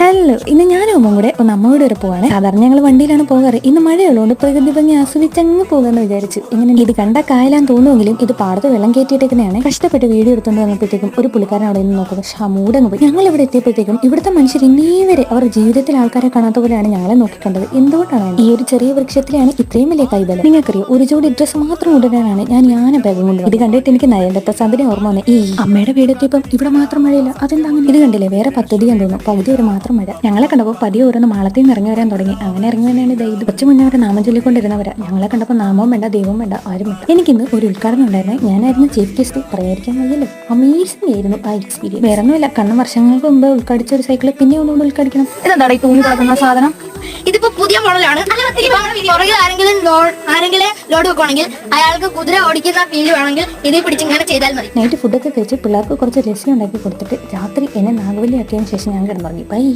Hello, ഇന്ന് ഞാനും അമ്മയും കൂടെ ഒന്ന് അമ്മയോട് വരെ പോവാണ്. സാധാരണ ഞങ്ങൾ വണ്ടിയിലാണ് പോകാറ്. ഇന്ന് മഴയുള്ളതുകൊണ്ട് പ്രകൃതി ഭംഗി ആസ്വദിച്ചങ്ങ് പോകാന്ന് വിചാരിച്ചു. ഇങ്ങനെ ഇത് കണ്ട കായലാൻ തോന്നുമെങ്കിലും ഇത് പാടത്ത് വെള്ളം കയറ്റിയിട്ടേക്കുന്നതാണ്. കഷ്ടപ്പെട്ട് വീഡിയോ എടുത്തുകൊണ്ട് വന്നപ്പോഴത്തേക്കും ഒരു പുള്ളിക്കാരൻ അവിടെ നിന്ന് നോക്കുമ്പോൾ മൂടങ്ങ് പോയി. ഞങ്ങൾ ഇവിടെ എത്തിയപ്പോഴത്തേക്കും ഇവിടുത്തെ മനുഷ്യർ ഇന്നേ വരെ അവർ ജീവിതത്തിൽ ആൾക്കാരെ കാണാത്ത പോലെയാണ് ഞങ്ങളെ നോക്കിക്കണ്ടത്. എന്തുകൊണ്ടാണ് ഈ ഒരു ചെറിയ വൃക്ഷത്തിലാണ് ഇത്രയും വലിയ കൈബലം? നിങ്ങൾക്കറിയോ, ഒരു ജോഡി ഡ്രസ്സ് മാത്രം ഉടനാണ് ഞാൻ ബാഗും കൊണ്ട്. ഇത് കണ്ടിട്ട് എനിക്ക് നയൻപ്രസാദിനെ ഓർമ്മ വന്നേ. ഈ അമ്മയുടെ വീടെത്തിയപ്പം ഇവിടെ മാത്രം മഴയില്ല, അതെന്താ? ഇത് കണ്ടില്ലേ, വേറെ പദ്ധതി എന്ന് തോന്നുന്നു. പകുതി ഒരു മാത്രം മഴ. ഞങ്ങളെ കണ്ടപ്പോൾ പതിയെ ഓരോന്ന് മാളത്തിൽ നിന്ന് ഇറങ്ങി വരാൻ തുടങ്ങി. അങ്ങനെ ഇറങ്ങി തന്നെയാണ് ഇത്. കുറച്ച് മുന്നേ അവരെ നാമം ചൊല്ലിക്കൊണ്ടിരുന്നവരാ. ഞങ്ങളെ കണ്ടപ്പോൾ നാമവും വേണ്ട, ദൈവവും വേണ്ട, ആരും വേണ്ട. എനിക്കിന്ന് ഒരു ഉദ്ഘാടനം ഉണ്ടായിരുന്നു. ഞാനായിരുന്നു ചീഫ് ഗസ്റ്റ്. പറയാതിരിക്കാൻ വയ്യല്ലോ. അമേസിംഗ് ആയിരുന്നു ആ എക്സ്പീരിയൻസ്. വേറെ ഒന്നുമില്ല, കണ്ണം വർഷങ്ങൾക്ക് മുമ്പ് ഉദ്ഘാടിച്ച ഒരു സൈക്കിള് പിന്നെ ഒന്നുകൂടി ഉദ്ഘാടിക്കണം. ഇതെന്താണ് ഈ തൂങ്ങി കിടക്കുന്ന സാധനം? ഇതിപ്പോ പുതിയ മോഡലാണ്. പുറകിൽ ആരെങ്കിലും ലോഡ് വെക്കുവാണെങ്കിൽ അയാൾക്ക് കുതിര ഓടിക്കുന്ന ഫീൽ വേണമെങ്കിൽ ഇതിൽ പിടിച്ചിങ്ങനെ ചെയ്താൽ മതി. നൈറ്റ് ഫുഡൊക്കെ കഴിച്ച് പിള്ളേർക്ക് കുറച്ച് രസം ഉണ്ടാക്കി കൊടുത്തിട്ട് രാത്രി എന്നെ നാഗവല്ലി ആക്കിയതിനു ശേഷം ഞാൻ കിടന്നുറങ്ങി. ബൈ.